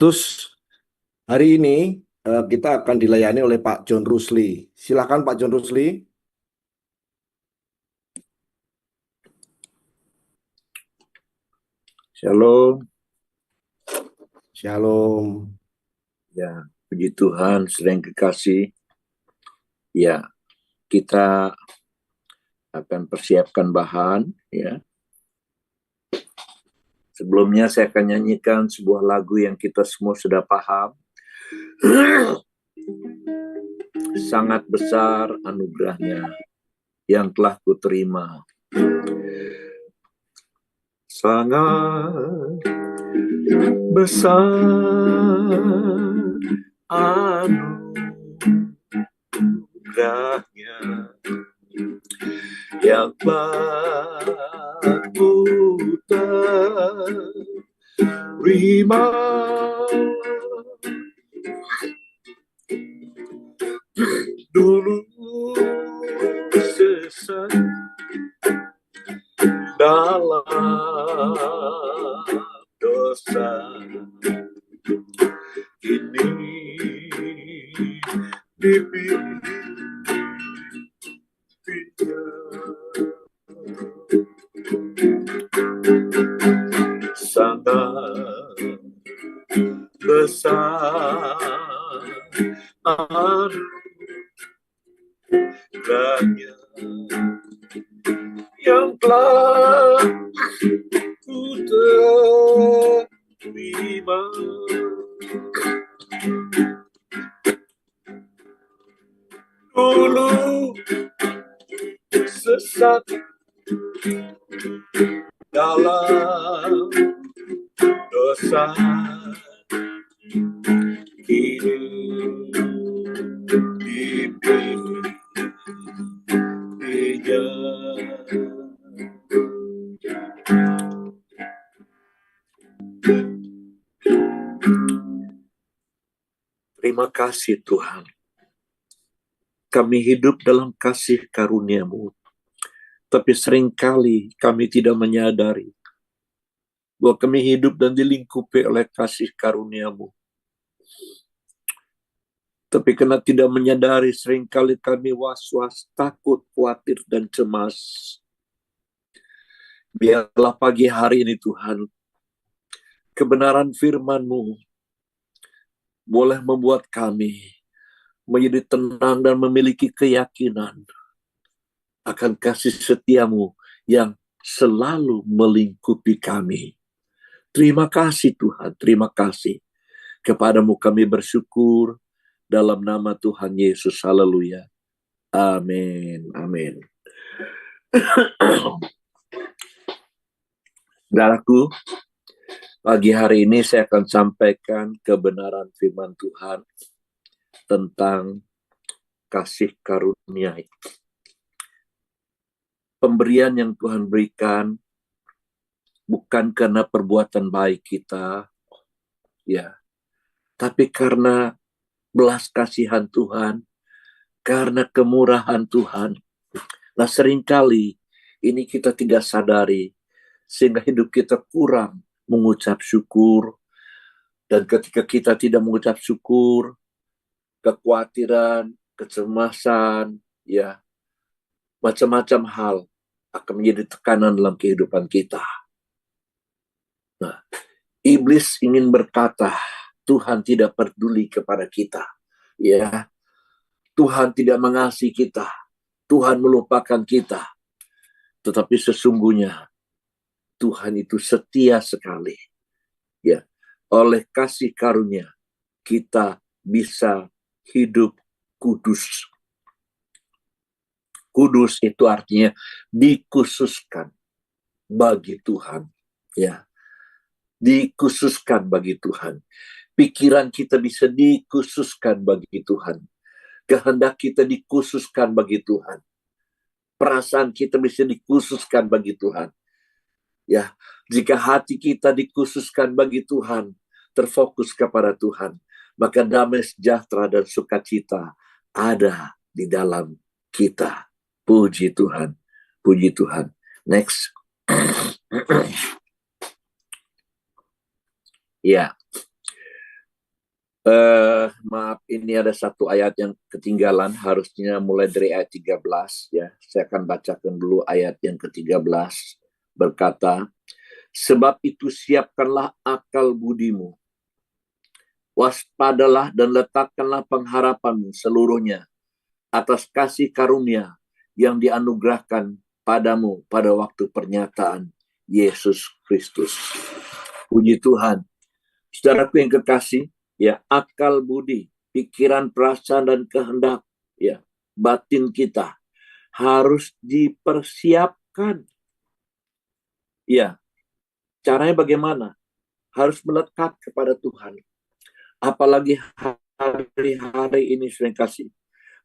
Terus hari ini kita akan dilayani oleh Pak John Rusli. Silakan Pak John Rusli. Shalom. Shalom. Ya, puji Tuhan, sedang kekasih. Ya, kita akan persiapkan bahan. Ya, sebelumnya saya akan nyanyikan sebuah lagu yang kita semua sudah paham. Sangat besar anugerahnya yang telah kuterima. Sangat besar anugerahnya yang aku terima. Dulu sesat dalam dosa, kini dipilihnya. Sangat besar anugerahnya yang telah ku terima. Dulu sesat dalam dosa, kini dipilihnya. Terima kasih Tuhan. Kami hidup dalam kasih karunia-Mu. Tapi seringkali kami tidak menyadari bahwa kami hidup dan dilingkupi oleh kasih karunia-Mu. Tapi karena tidak menyadari, seringkali kami was-was, takut, khawatir, dan cemas. Biarlah pagi hari ini Tuhan, kebenaran firman-Mu boleh membuat kami menjadi tenang dan memiliki keyakinan akan kasih setia-Mu yang selalu melingkupi kami. Terima kasih Tuhan, terima kasih. Kepadamu kami bersyukur dalam nama Tuhan Yesus. Haleluya. Amin. Amin. Saudaraku, pagi hari ini saya akan sampaikan kebenaran firman Tuhan tentang kasih karunia. Pemberian yang Tuhan berikan bukan karena perbuatan baik kita, ya, tapi karena belas kasihan Tuhan, karena kemurahan Tuhan. Nah, seringkali ini kita tidak sadari, sehingga hidup kita kurang mengucap syukur. Dan ketika kita tidak mengucap syukur, kekhawatiran, kecemasan, ya, macam-macam hal akan menjadi tekanan dalam kehidupan kita. Nah, iblis ingin berkata, Tuhan tidak peduli kepada kita. Ya, Tuhan tidak mengasihi kita. Tuhan melupakan kita. Tetapi sesungguhnya Tuhan itu setia sekali. Ya, oleh kasih karunia kita bisa hidup kudus. Kudus itu artinya dikhususkan bagi Tuhan. Ya, dikhususkan bagi Tuhan. Pikiran kita bisa dikhususkan bagi Tuhan. Kehendak kita dikhususkan bagi Tuhan. Perasaan kita bisa dikhususkan bagi Tuhan. Ya, jika hati kita dikhususkan bagi Tuhan, terfokus kepada Tuhan, maka damai sejahtera dan sukacita ada di dalam kita. Puji Tuhan. Puji Tuhan. Next. Ya. Maaf, ini ada satu ayat yang ketinggalan, harusnya mulai dari ayat 13 ya. Saya akan bacakan dulu ayat yang ke-13, berkata, sebab itu siapkanlah akal budimu, waspadalah dan letakkanlah pengharapanmu seluruhnya atas kasih karunia yang dianugerahkan padamu pada waktu pernyataan Yesus Kristus. Puji Tuhan. Saudaraku yang kekasih, ya, akal budi, pikiran, perasaan dan kehendak, ya, batin kita harus dipersiapkan. Ya, caranya bagaimana? Harus melekat kepada Tuhan. Apalagi hari-hari ini sering kasih.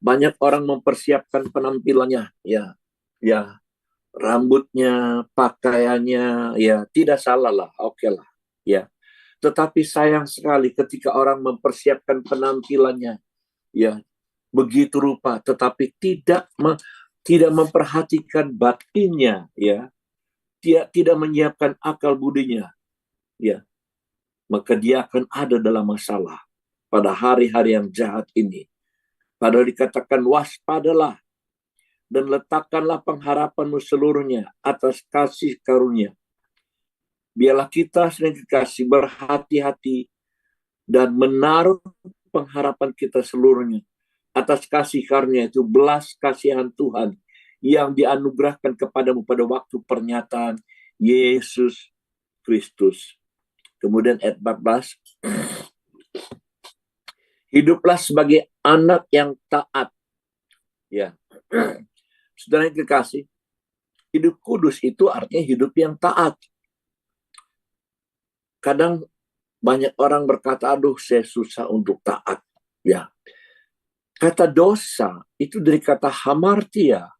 Banyak orang mempersiapkan penampilannya, ya, ya, rambutnya, pakaiannya, ya, tidak salah lah, oke lah, ya. Tetapi sayang sekali ketika orang mempersiapkan penampilannya, ya, begitu rupa, tetapi tidak memperhatikan batinnya, ya, tidak menyiapkan akal budinya, ya, maka dia akan ada dalam masalah pada hari-hari yang jahat ini. Padahal dikatakan waspadalah dan letakkanlah pengharapanmu seluruhnya atas kasih karunia. Biarlah kita sering kekasih berhati-hati dan menaruh pengharapan kita seluruhnya atas kasih karunia, itu belas kasihan Tuhan yang dianugerahkan kepadamu pada waktu pernyataan Yesus Kristus. Kemudian ayat 14, hiduplah sebagai anak yang taat. Ya, saudara yang kekasih, hidup kudus itu artinya hidup yang taat. Kadang banyak orang berkata, aduh saya susah untuk taat. Ya, kata dosa itu dari kata hamartia.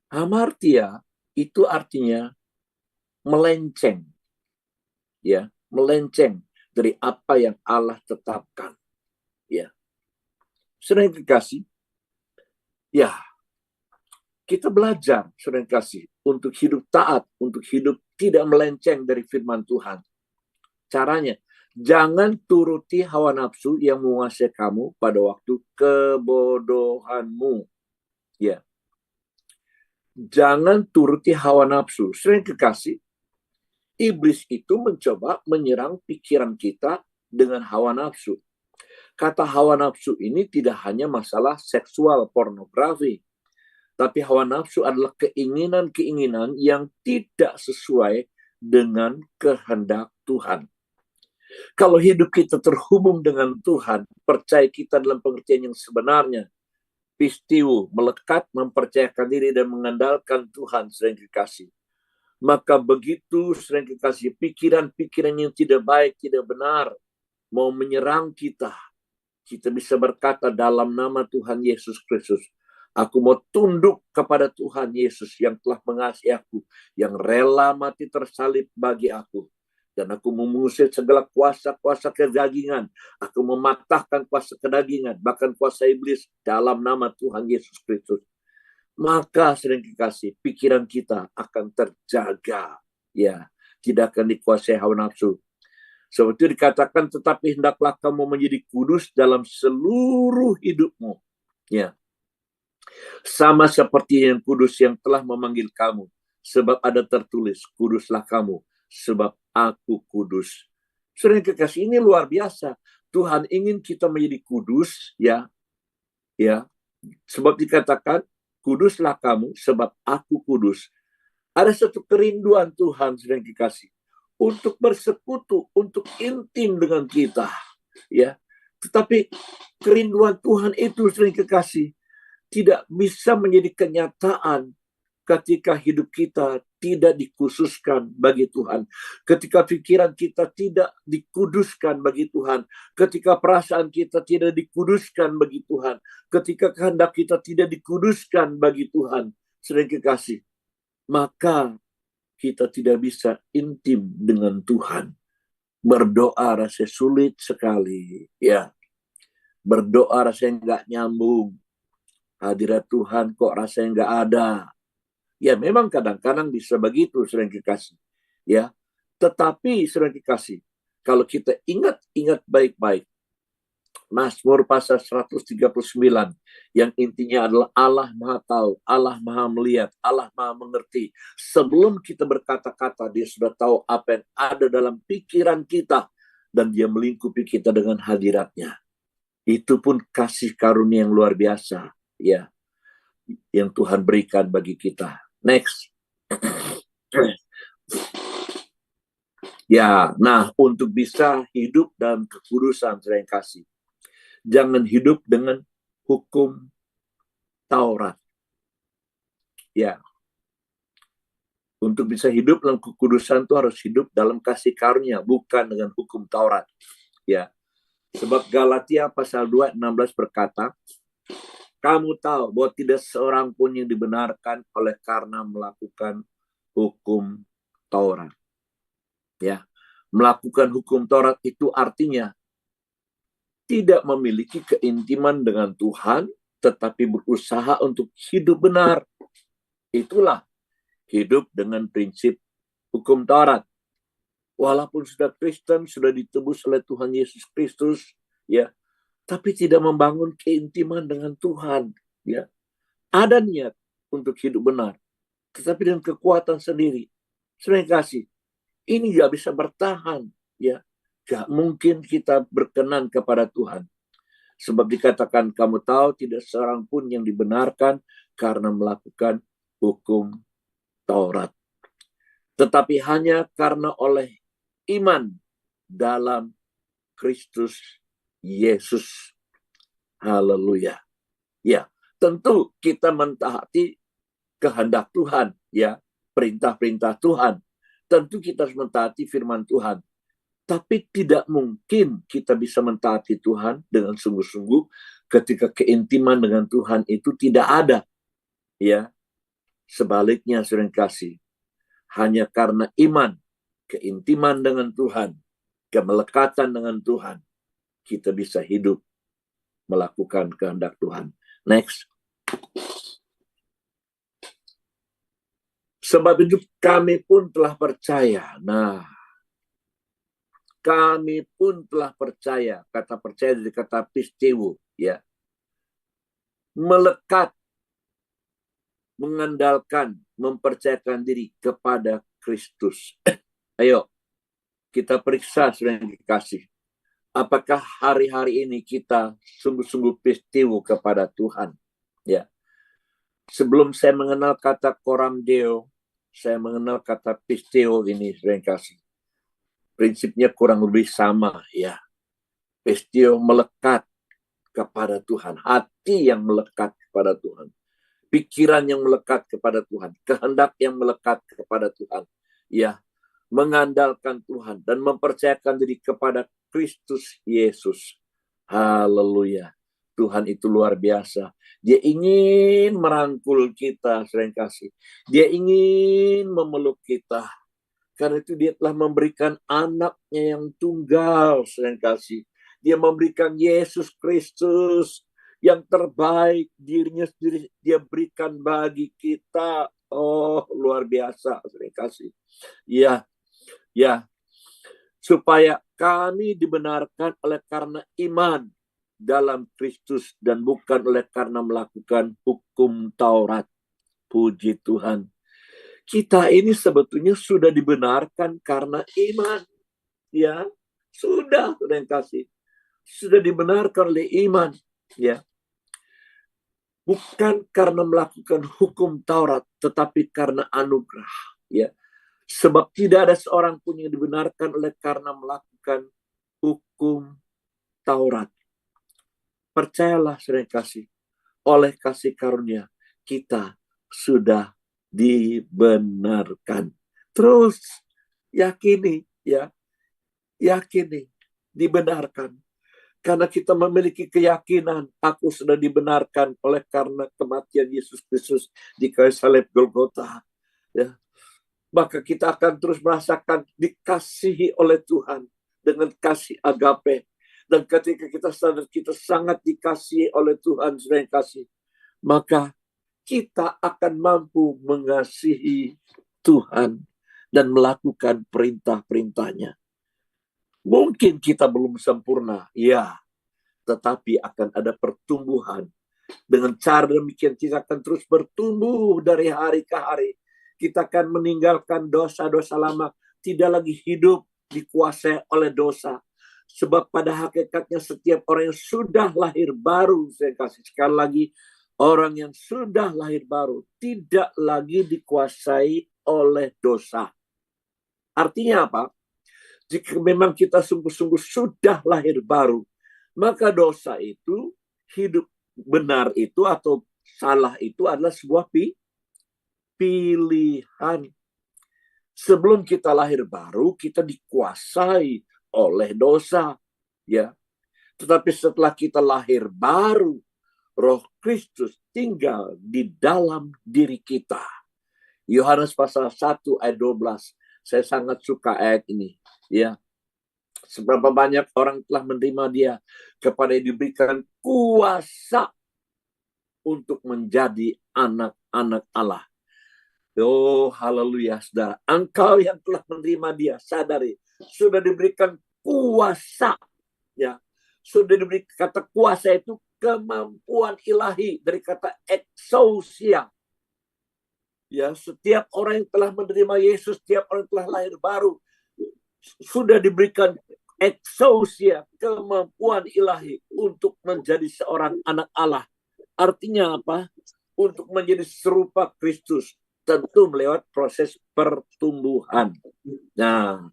Hamartia itu artinya melenceng. Ya, melenceng dari apa yang Allah tetapkan. Ya, saudara yang kekasih, ya, kita belajar, saudara yang kasih, untuk hidup taat, untuk hidup tidak melenceng dari firman Tuhan. Caranya, jangan turuti hawa nafsu yang menguasai kamu pada waktu kebodohanmu. Ya, jangan turuti hawa nafsu. Saudara yang kekasih, iblis itu mencoba menyerang pikiran kita dengan hawa nafsu. Kata hawa nafsu ini tidak hanya masalah seksual, pornografi, tapi hawa nafsu adalah keinginan-keinginan yang tidak sesuai dengan kehendak Tuhan. Kalau hidup kita terhubung dengan Tuhan, percaya kita dalam pengertian yang sebenarnya, pistiwu, melekat, mempercayakan diri dan mengandalkan Tuhan, sering kekasih. Maka begitu sering kekasih, pikiran-pikiran yang tidak baik, tidak benar, mau menyerang kita, kita bisa berkata dalam nama Tuhan Yesus Kristus, aku mau tunduk kepada Tuhan Yesus yang telah mengasihi aku, yang rela mati tersalib bagi aku. Dan aku mengusir segala kuasa-kuasa kedagingan. Aku mematahkan kuasa kedagingan, bahkan kuasa iblis dalam nama Tuhan Yesus Kristus. Maka sering kekasih, pikiran kita akan terjaga. Ya, tidak akan dikuasai hawa nafsu. Sebab itu dikatakan, tetapi hendaklah kamu menjadi kudus dalam seluruh hidupmu. Ya, sama seperti yang kudus yang telah memanggil kamu. Sebab ada tertulis, kuduslah kamu, sebab aku kudus. Saudara yang kekasih, ini luar biasa. Tuhan ingin kita menjadi kudus, ya, ya. Sebab dikatakan, kuduslah kamu, sebab aku kudus. Ada satu kerinduan Tuhan, saudara yang kekasih, untuk bersekutu, untuk intim dengan kita, ya. Tetapi kerinduan Tuhan itu, saudara yang kekasih, tidak bisa menjadi kenyataan ketika hidup kita tidak dikhususkan bagi Tuhan, ketika pikiran kita tidak dikuduskan bagi Tuhan, ketika perasaan kita tidak dikuduskan bagi Tuhan, ketika kehendak kita tidak dikuduskan bagi Tuhan, sering kekasih, maka kita tidak bisa intim dengan Tuhan. Berdoa rasanya sulit sekali, ya. Berdoa rasanya nggak nyambung. Hadirat Tuhan kok rasanya nggak ada. Ya memang kadang-kadang bisa begitu, saudara yang kekasih. Ya, tetapi saudara yang kekasih, kalau kita ingat baik-baik, Mazmur pasal 139 yang intinya adalah Allah Maha Tahu, Allah Maha Melihat, Allah Maha Mengerti. Sebelum kita berkata-kata, Dia sudah tahu apa yang ada dalam pikiran kita dan Dia melingkupi kita dengan hadirat-Nya. Itu pun kasih karunia yang luar biasa, ya, yang Tuhan berikan bagi kita. Next. Ya, nah untuk bisa hidup dalam kekudusan, saudara yang kasih, jangan hidup dengan hukum Taurat. Ya, untuk bisa hidup dalam kekudusan itu harus hidup dalam kasih karunia, bukan dengan hukum Taurat. Ya, sebab Galatia pasal 2:16 berkata, kamu tahu bahwa tidak seorang pun yang dibenarkan oleh karena melakukan hukum Taurat. Ya, melakukan hukum Taurat itu artinya tidak memiliki keintiman dengan Tuhan, tetapi berusaha untuk hidup benar. Itulah hidup dengan prinsip hukum Taurat. Walaupun sudah Kristen, sudah ditebus oleh Tuhan Yesus Kristus, ya, tapi tidak membangun keintiman dengan Tuhan, ya. Ada niat untuk hidup benar, tetapi dengan kekuatan sendiri. Saudara kasih, ini nggak bisa bertahan, ya. Gak mungkin kita berkenan kepada Tuhan. Sebab dikatakan, kamu tahu tidak seorang pun yang dibenarkan karena melakukan hukum Taurat. Tetapi hanya karena oleh iman dalam Kristus Yesus. Haleluya. Ya, tentu kita mentaati kehendak Tuhan, ya, perintah-perintah Tuhan. Tentu kita harus mentaati firman Tuhan. Tapi tidak mungkin kita bisa mentaati Tuhan dengan sungguh-sungguh ketika keintiman dengan Tuhan itu tidak ada. Ya, sebaliknya saudara kasih, hanya karena iman, keintiman dengan Tuhan, kemelekatan dengan Tuhan, kita bisa hidup melakukan kehendak Tuhan. Next. Sebab itu kami pun telah percaya. Nah, kami pun telah percaya. Kata percaya dari kata pistewo, ya. Melekat, mengandalkan, mempercayakan diri kepada Kristus. Ayo, kita periksa saudara yang dikasih. Apakah hari-hari ini kita sungguh-sungguh pistewo kepada Tuhan? Ya. Sebelum saya mengenal kata koram deo, saya mengenal kata pisteo ini, saudara yang kasih. Prinsipnya kurang lebih sama, ya. Pisteo melekat kepada Tuhan, hati yang melekat kepada Tuhan, pikiran yang melekat kepada Tuhan, kehendak yang melekat kepada Tuhan, ya, mengandalkan Tuhan dan mempercayakan diri kepada Kristus Yesus. Haleluya. Tuhan itu luar biasa. Dia ingin merangkul kita, saudara yang kasih. Dia ingin memeluk kita. Karena itu dia telah memberikan anaknya yang tunggal, saudara yang kasih. Dia memberikan Yesus Kristus yang terbaik, dirinya sendiri dia berikan bagi kita. Oh, luar biasa, saudara yang kasih. Ya, ya. Supaya kami dibenarkan oleh karena iman dalam Kristus dan bukan oleh karena melakukan hukum Taurat. Puji Tuhan. Kita ini sebetulnya sudah dibenarkan karena iman. Ya, sudah yang kasih. Sudah dibenarkan oleh iman, ya. Bukan karena melakukan hukum Taurat, tetapi karena anugerah, ya. Sebab tidak ada seorang pun yang dibenarkan oleh karena melakukan hukum Taurat. Percayalah, saudara kasih, oleh kasih karunia kita sudah dibenarkan. Terus yakini, ya, yakini dibenarkan. Karena kita memiliki keyakinan, aku sudah dibenarkan oleh karena kematian Yesus Kristus di kayu salib Golgota. Ya, maka kita akan terus merasakan dikasihi oleh Tuhan dengan kasih agape. Dan ketika kita sadar kita sangat dikasihi oleh Tuhan, saudara yang kasih, maka kita akan mampu mengasihi Tuhan dan melakukan perintah-perintahnya. Mungkin kita belum sempurna, ya. tetapi akan ada pertumbuhan. Dengan cara demikian kita akan terus bertumbuh dari hari ke hari. Kita akan meninggalkan dosa-dosa lama, tidak lagi hidup dikuasai oleh dosa. Sebab pada hakikatnya setiap orang yang sudah lahir baru, saya kasih sekali lagi, orang yang sudah lahir baru tidak lagi dikuasai oleh dosa. Artinya apa? Jika memang kita sungguh-sungguh sudah lahir baru, maka dosa itu, hidup benar itu atau salah itu adalah sebuah pilihan. Sebelum kita lahir baru, kita dikuasai oleh dosa, ya. Tetapi setelah kita lahir baru, Roh Kristus tinggal di dalam diri kita. Yohanes pasal 1 ayat 12. Saya sangat suka ayat ini, ya. Seberapa banyak orang telah menerima dia, kepada yang diberikan kuasa untuk menjadi anak-anak Allah. Oh, haleluya, saudara. Engkau yang telah menerima dia, sadari, sudah diberikan kuasa. Ya, sudah diberi kata kuasa itu kemampuan ilahi, dari kata exousia. Ya, setiap orang yang telah menerima Yesus, setiap orang yang telah lahir baru, sudah diberikan exousia, kemampuan ilahi untuk menjadi seorang anak Allah. Artinya apa? Untuk menjadi serupa Kristus, tentu melewat proses pertumbuhan. Nah,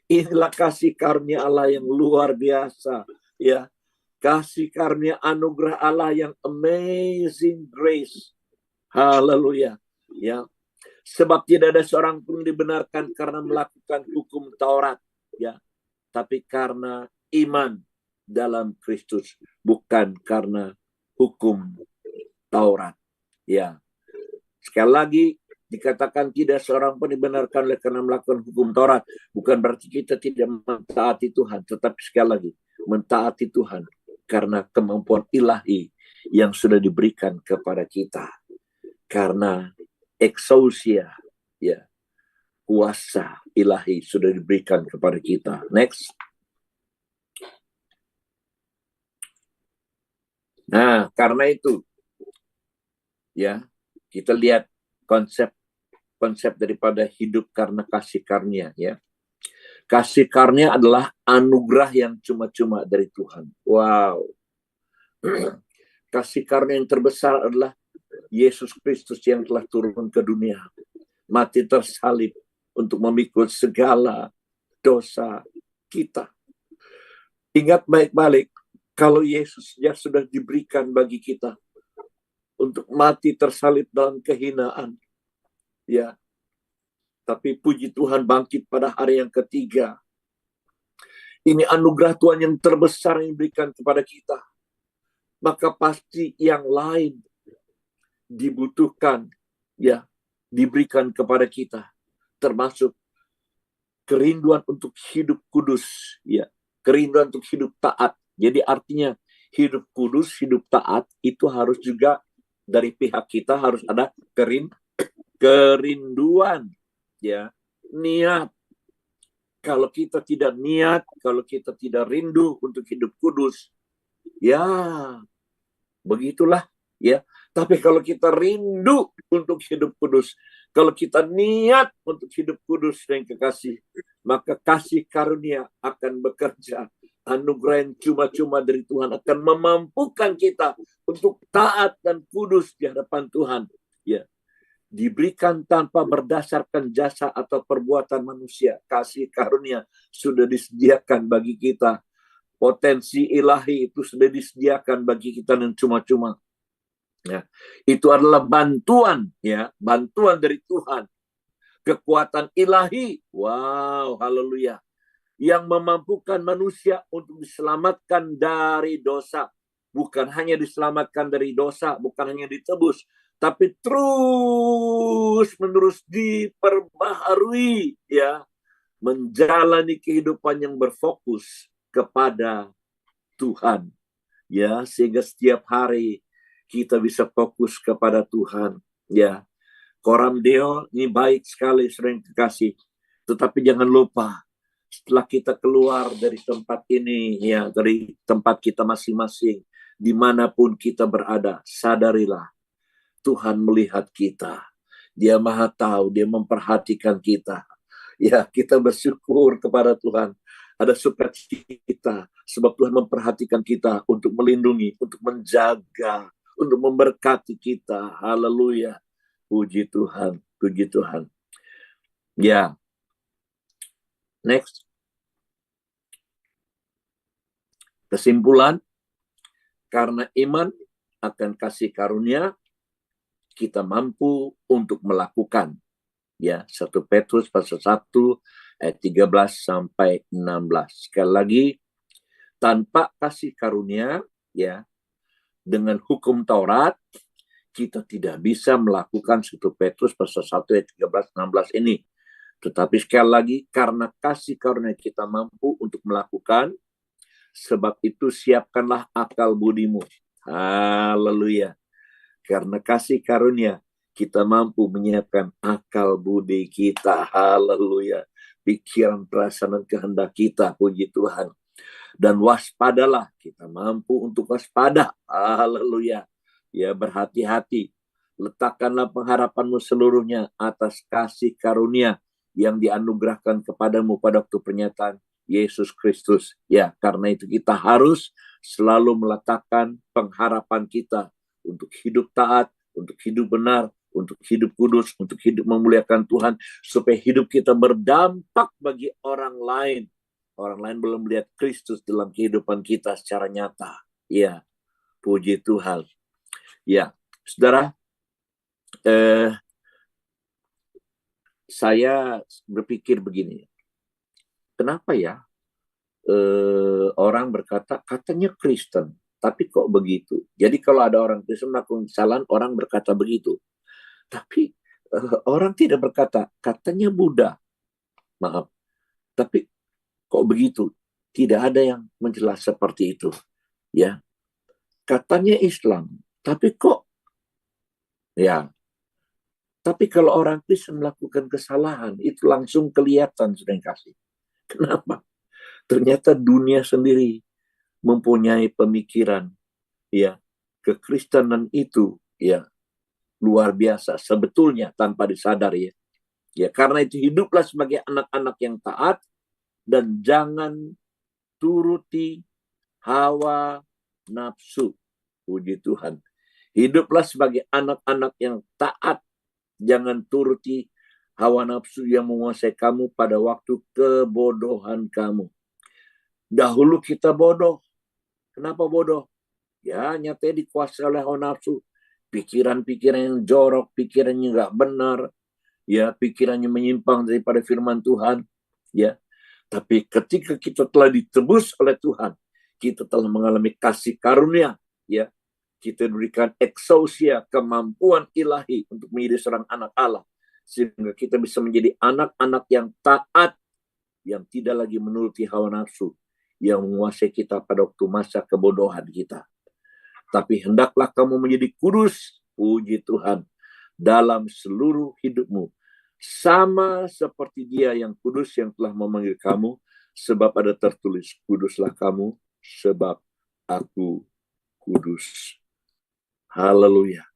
inilah kasih karunia Allah yang luar biasa, ya. Kasih karunia anugerah Allah yang amazing grace. Haleluya, ya. Sebab tidak ada seorang pun dibenarkan karena melakukan hukum Taurat, ya, tapi karena iman dalam Kristus, bukan karena hukum Taurat, ya. Sekali lagi dikatakan tidak seorang pun dibenarkan oleh karena melakukan hukum Taurat, bukan berarti kita tidak mentaati Tuhan, tetapi sekali lagi mentaati Tuhan karena kemampuan ilahi yang sudah diberikan kepada kita, karena exousia, ya, kuasa ilahi sudah diberikan kepada kita. Next. Nah, karena itu, ya, kita lihat konsep daripada hidup karena kasih karunia, ya. Kasih karunia adalah anugerah yang cuma-cuma dari Tuhan. Wow. Kasih karunia yang terbesar adalah Yesus Kristus yang telah turun ke dunia, mati tersalib untuk memikul segala dosa kita. Ingat baik-baik, kalau Yesus ya sudah diberikan bagi kita untuk mati tersalib dalam kehinaan, ya, tapi puji Tuhan bangkit pada hari yang ketiga. Ini anugerah Tuhan yang terbesar yang diberikan kepada kita. Maka pasti yang lain dibutuhkan, ya, diberikan kepada kita, termasuk kerinduan untuk hidup kudus, ya, kerinduan untuk hidup taat. Jadi artinya hidup kudus, hidup taat itu harus juga dari pihak kita harus ada kerinduan, ya, niat. Kalau kita tidak niat, kalau kita tidak rindu untuk hidup kudus, ya begitulah, ya. Tapi kalau kita rindu untuk hidup kudus, kalau kita niat untuk hidup kudus dan kekasih, maka kasih karunia akan bekerja. Anugerah yang cuma-cuma dari Tuhan akan memampukan kita untuk taat dan kudus di hadapan Tuhan, ya. Diberikan tanpa berdasarkan jasa atau perbuatan manusia. Kasih karunia sudah disediakan bagi kita. Potensi ilahi itu sudah disediakan bagi kita dan cuma-cuma. Ya, itu adalah bantuan, ya, bantuan dari Tuhan. Kekuatan ilahi, wow, haleluya, yang memampukan manusia untuk diselamatkan dari dosa. Bukan hanya diselamatkan dari dosa, bukan hanya ditebus, tapi terus-menerus diperbaharui, ya, menjalani kehidupan yang berfokus kepada Tuhan, ya, sehingga setiap hari kita bisa fokus kepada Tuhan, ya. Coram Deo ini baik sekali, sering kekasih, tetapi jangan lupa setelah kita keluar dari tempat ini, ya, dari tempat kita masing-masing, dimanapun kita berada, sadarilah Tuhan melihat kita. Dia Maha tahu, Dia memperhatikan kita. Ya, kita bersyukur kepada Tuhan. Ada sukacita sebab Tuhan memperhatikan kita untuk melindungi, untuk menjaga, untuk memberkati kita. Haleluya. Puji Tuhan, puji Tuhan. Ya. Next. Kesimpulan, karena iman akan kasih karunia, kita mampu untuk melakukan. Ya, 1 Petrus pasal 1 ayat 13 sampai 16. Sekali lagi, tanpa kasih karunia, ya, dengan hukum Taurat, kita tidak bisa melakukan 1 Petrus pasal 1 ayat 13-16 ini. Tetapi sekali lagi, karena kasih karunia kita mampu untuk melakukan, sebab itu siapkanlah akal budimu. Haleluya. Karena kasih karunia, kita mampu menyiapkan akal budi kita. Haleluya. Pikiran, perasaan, dan kehendak kita. Puji Tuhan. Dan waspadalah. Kita mampu untuk waspada. Haleluya. Ya, berhati-hati. Letakkanlah pengharapanmu seluruhnya atas kasih karunia yang dianugerahkan kepadamu pada waktu pernyataan Yesus Kristus. Ya, karena itu kita harus selalu meletakkan pengharapan kita untuk hidup taat, untuk hidup benar, untuk hidup kudus, untuk hidup memuliakan Tuhan, supaya hidup kita berdampak bagi orang lain. Orang lain belum melihat Kristus dalam kehidupan kita secara nyata. Ya, puji Tuhan. Ya, saudara, saya berpikir begini. Kenapa ya orang berkata, katanya Kristen, tapi kok begitu? Jadi kalau ada orang Kristen melakukan kesalahan, orang berkata begitu. Tapi orang tidak berkata, katanya Buddha. Maaf. Tapi kok begitu? Tidak ada yang menjelas seperti itu. Ya, katanya Islam, tapi kok? Ya, tapi kalau orang Kristen melakukan kesalahan, itu langsung kelihatan, sudah kasih. Kenapa? Ternyata dunia sendiri mempunyai pemikiran, ya, kekristenan itu, ya, luar biasa sebetulnya tanpa disadari, ya. Ya, karena itu hiduplah sebagai anak-anak yang taat dan jangan turuti hawa nafsu. Puji Tuhan. Hiduplah sebagai anak-anak yang taat, jangan turuti hawa nafsu yang menguasai kamu pada waktu kebodohan kamu. Dahulu kita bodoh. Kenapa bodoh? Ya, nyatanya dikuasai oleh hawa nafsu. Pikiran-pikiran yang jorok, pikirannya nggak benar, ya, pikirannya menyimpang daripada firman Tuhan, ya. Tapi ketika kita telah ditebus oleh Tuhan, kita telah mengalami kasih karunia, ya. Kita diberikan exousia, kemampuan ilahi untuk menjadi seorang anak Allah, sehingga kita bisa menjadi anak-anak yang taat, yang tidak lagi menuruti hawa nafsu yang menguasai kita pada waktu masa kebodohan kita. Tapi hendaklah kamu menjadi kudus, puji Tuhan, dalam seluruh hidupmu. Sama seperti Dia yang kudus yang telah memanggil kamu, sebab ada tertulis, kuduslah kamu, sebab aku kudus. Haleluya.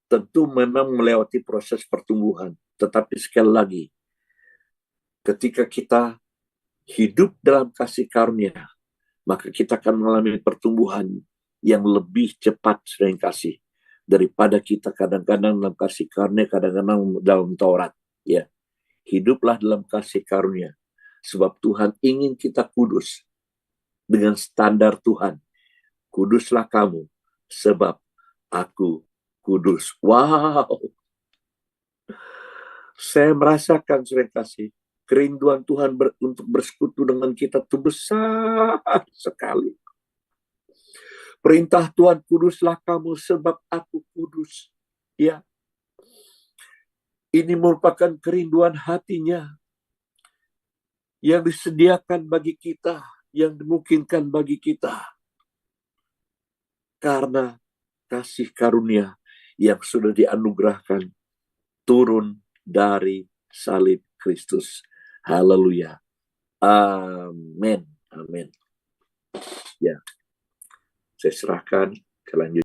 Tentu memang melewati proses pertumbuhan. Tetapi sekali lagi, ketika kita hidup dalam kasih karunia, maka kita akan mengalami pertumbuhan yang lebih cepat, sering kasih, daripada kita kadang-kadang dalam kasih karunia, kadang-kadang dalam Taurat. Ya, hiduplah dalam kasih karunia, sebab Tuhan ingin kita kudus dengan standar Tuhan. Kuduslah kamu, sebab aku kudus. Wow, saya merasakan, sering kasih, kerinduan Tuhan untuk bersekutu dengan kita itu besar sekali. Perintah Tuhan, kuduslah kamu sebab aku kudus. Ya, ini merupakan kerinduan hatinya yang disediakan bagi kita, yang dimungkinkan bagi kita. Karena kasih karunia yang sudah dianugerahkan turun dari salib Kristus. Haleluya. Amin. Amin. Ya, saya serahkan kelanjutan.